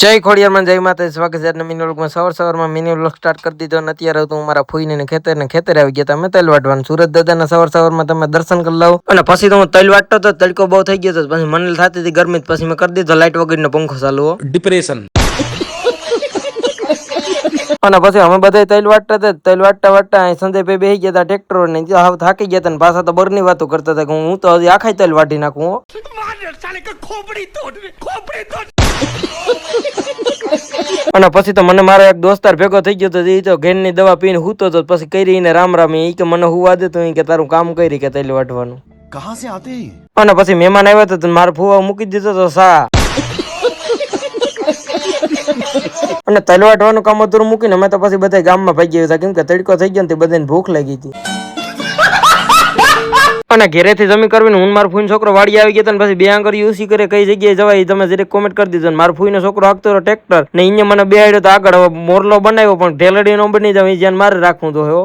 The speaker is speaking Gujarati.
જય ખોડિયારમાં જય માતા સ્વાગત છે આજના મિની વ્લોગમાં સવારમાં મિની વ્લોગ સ્ટાર્ટ કરી દીધો અને અત્યારે તો હું મારા ફોઈને ખેતરે આવી ગયા તમે તેલ વાટવાનું સુરત દાદાના સવારમાં તમે દર્શન કરી લાવો અને પછી તો હું તેલ વાટતો તો તડકો બહુ થઈ ગયો તો પછી મને થતી હતી ગરમી પછી મેં કરી દીધો લાઈટ વગરનો પંખો ચાલુ ડિપ્રેશન અને પછી અમે બધા તેલ વાટતા સંજયભાઈ બેસી ગયા હતા ટ્રેક્ટર ને હાવ થાકી ગયા હતા પાછા તો બરની વાતો કરતા હતા કે હું તો હજી આખા તેલ વાટી નાખું અને પછી તો મને મારો એક દોસ્તાર ભેગો થઈ ગયો તો એ તો ઘેરની દવા પીને હૂતો તો પછી કરી ને રામ એ કે મને હુવા દે તો કે તારું કામ કરી કે તેલ વાટવાનું કહાં સે આતે હે અને પછી મહેમાન આવ્યા તો મારો ફુવા મૂકી દીધો તો સા અને તેલ વાટવાનું કામ અધૂરું મૂકીને અમે તો પછી બધા ગામમાં ભાગી ગયા કેમ કે તડકો થઈ ગયો ને બધાને ભૂખ લાગી હતી અને ઘેરેથી જમી કરવીને હું મારો ફૂઈનો છોકરો વાડી આવી ગયા પછી બે આંગર યુસી કરે કઈ જગ્યાએ જવાય તમે જરીક કોમેન્ટ કરી દીધો મારો ફૂઈનો છોકરો હાંકતો ટ્રેક્ટર ને અહીંયા મને બેહાડ્યો તો આગળ હવે મોરલો બનાવ્યો પણ ઢેલડી નો બની જાવ જ્યાં મારે રાખવું તો